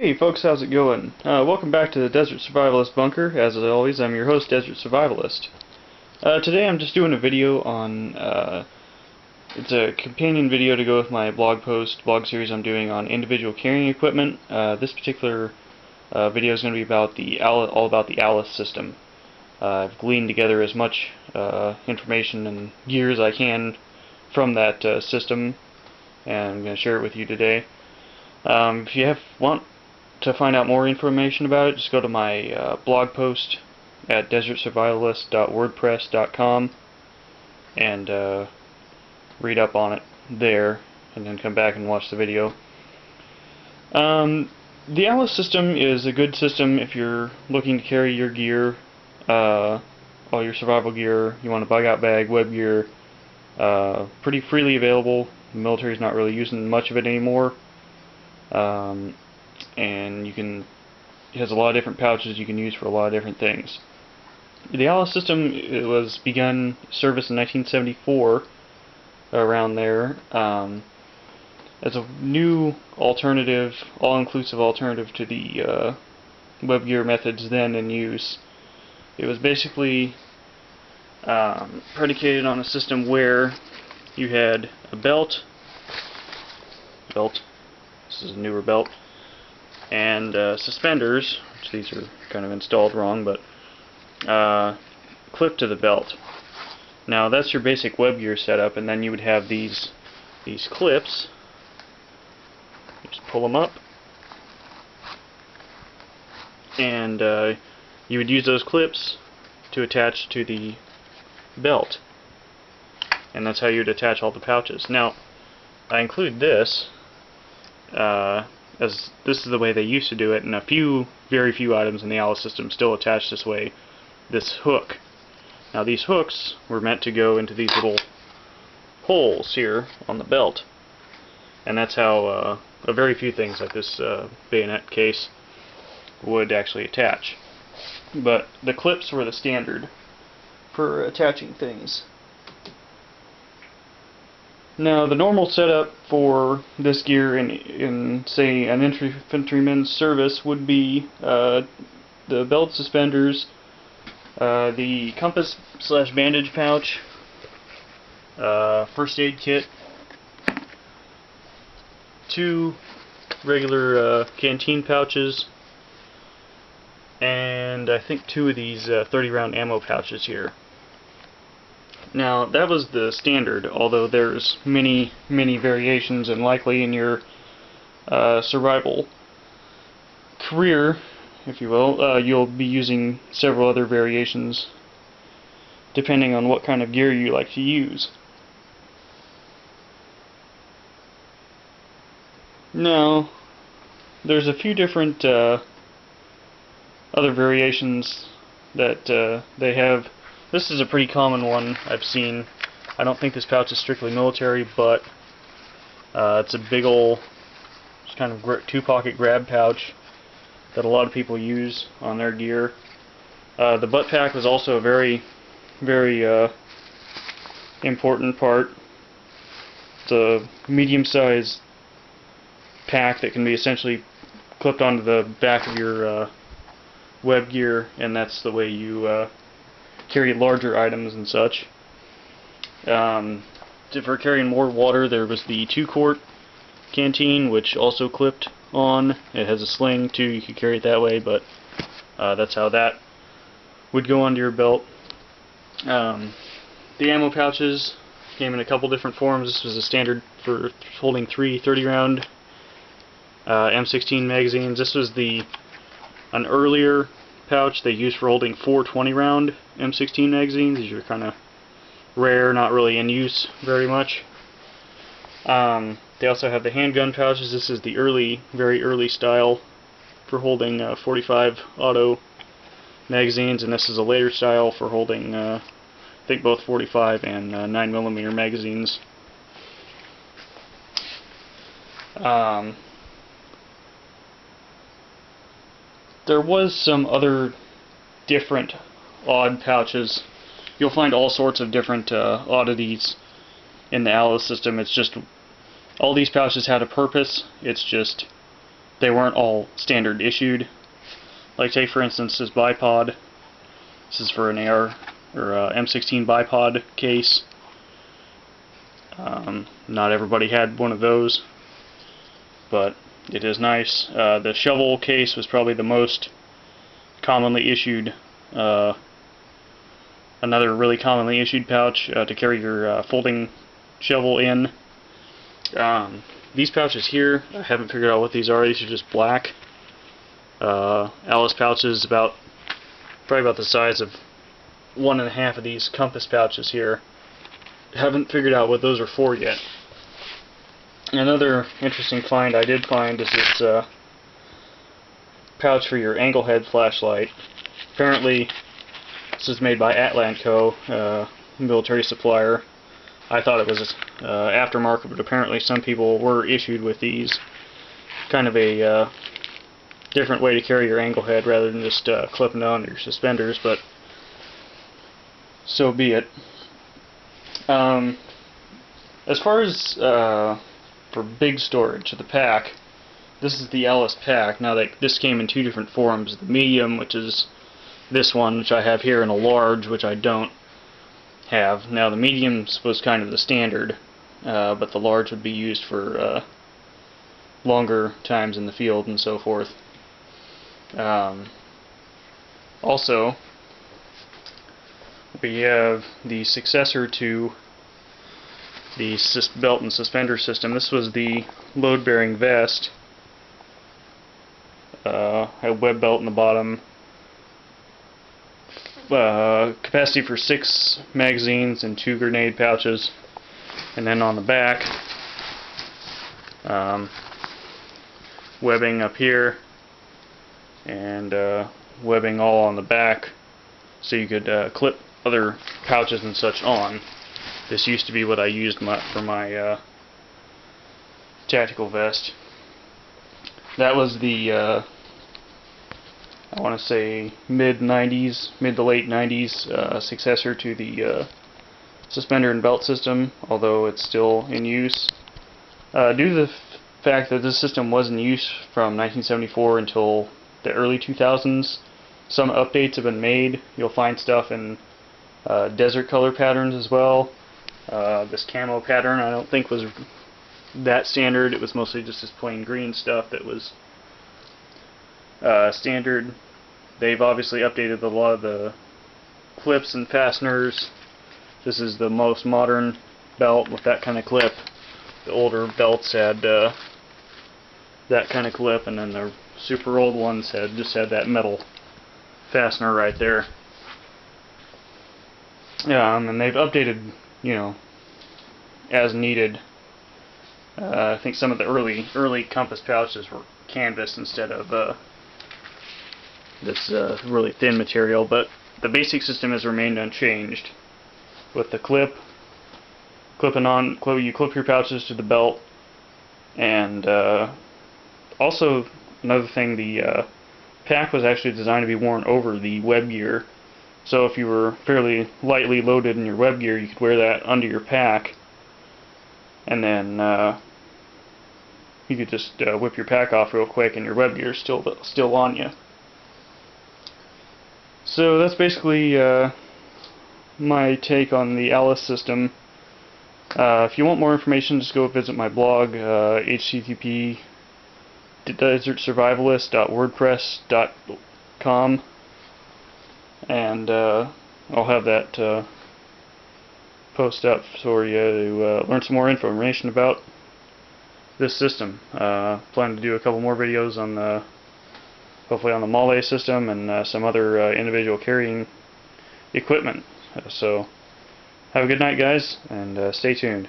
Hey folks, how's it going? Welcome back to the Desert Survivalist Bunker. As always, I'm your host, Desert Survivalist. Today I'm just doing a video on, it's a companion video to go with my blog series I'm doing on individual carrying equipment. This particular video is going to be about all about the ALICE system. I've gleaned together as much information and gear as I can from that system, and I'm going to share it with you today. If you want to find out more information about it, just go to my blog post at desertsurvivalist.wordpress.com and read up on it there, and then come back and watch the video. The ALICE system is a good system if you're looking to carry your gear, all your survival gear. You want a bug out bag, web gear, pretty freely available. The military's not really using much of it anymore. And it has a lot of different pouches you can use for a lot of different things. The ALICE system, it was begun service in 1974, around there, as a new alternative, all-inclusive alternative to the web gear methods then in use. It was basically predicated on a system where you had a belt, this is a newer belt, and suspenders, which these are kind of installed wrong, but clipped to the belt. Now that's your basic web gear setup, and then you would have these clips. Just pull them up, and you would use those clips to attach to the belt, and that's how you would attach all the pouches. Now I include this as this is the way they used to do it, and very few items in the ALICE system still attach this way, this hook. Now these hooks were meant to go into these little holes here on the belt, and that's how a very few things like this bayonet case would actually attach. But the clips were the standard for attaching things. Now, the normal setup for this gear in say, an infantryman's service would be the belt suspenders, the compass/bandage pouch, first aid kit, 2 regular canteen pouches, and I think 2 of these 30-round ammo pouches here. Now, that was the standard, although there's many variations, and likely in your survival career, if you will, you'll be using several other variations depending on what kind of gear you like to use. Now, there's a few different other variations that they have. This is a pretty common one I've seen. I don't think this pouch is strictly military, but it's a big ol' just kind of 2-pocket grab pouch that a lot of people use on their gear. The butt pack was also a very important part. It's a medium-sized pack that can be essentially clipped onto the back of your web gear, and that's the way you carry larger items and such. For carrying more water, there was the 2-quart canteen, which also clipped on. It has a sling too, you could carry it that way, but that's how that would go onto your belt. The ammo pouches came in a couple different forms. This was a standard for holding 3 30-round M16 magazines. This was an earlier pouch they used for holding 4 20-round M16 magazines. These are kind of rare, not really in use very much. They also have the handgun pouches. This is the very early style for holding 45 auto magazines, and this is a later style for holding I think both 45 and 9mm magazines. There was some other different odd pouches. You'll find all sorts of different oddities in the ALICE system. It's just all these pouches had a purpose. It's just they weren't all standard issued. Like take for instance this bipod. This is for an AR or M16 bipod case. Not everybody had one of those, but it is nice. The shovel case was probably the most commonly issued. Another really commonly issued pouch to carry your folding shovel in. These pouches here, I haven't figured out what these are. These are just black. Alice pouches, probably about the size of 1.5 of these compass pouches here. Haven't figured out what those are for yet. Another interesting find I did find is this pouch for your angle head flashlight. Apparently this is made by Atlanco, military supplier. I thought it was aftermarket, but apparently some people were issued with these. Kind of a different way to carry your angle head rather than just clipping it on your suspenders, but so be it. As far as for big storage, the pack, this is the Alice pack. Now this came in two different forms: the medium, which is this one, which I have here, and a large, which I don't have. Now the medium was kind of the standard, but the large would be used for longer times in the field and so forth. Also, we have the successor to the belt and suspender system. This was the load-bearing vest. Had web belt in the bottom. Capacity for 6 magazines and 2 grenade pouches. And then on the back, webbing up here and webbing all on the back, so you could clip other pouches and such on. This used to be what I used for my tactical vest. That was the I want to say mid to late 90s successor to the suspender and belt system, although it's still in use. Due to the fact that this system was in use from 1974 until the early 2000s, some updates have been made. You'll find stuff in desert color patterns as well. This camo pattern I don't think was that standard. It was mostly just this plain green stuff that was standard. They've obviously updated a lot of the clips and fasteners. This is the most modern belt with that kind of clip. The older belts had that kind of clip, and then the super old ones just had that metal fastener right there. And they've updated, as needed. I think some of the early compass pouches were canvas instead of this really thin material, but the basic system has remained unchanged. With the you clip your pouches to the belt, and also another thing, the pack was actually designed to be worn over the web gear. So if you were fairly lightly loaded in your web gear, you could wear that under your pack, and then you could just whip your pack off real quick, and your web gear is still on you. So that's basically my take on the Alice system. If you want more information, just go visit my blog, http desertsurvivalist.wordpress.com, and I'll have that post up for you to learn some more information about this system. Plan to do a couple more videos on hopefully on the MALE system and some other individual carrying equipment. So have a good night, guys, and stay tuned.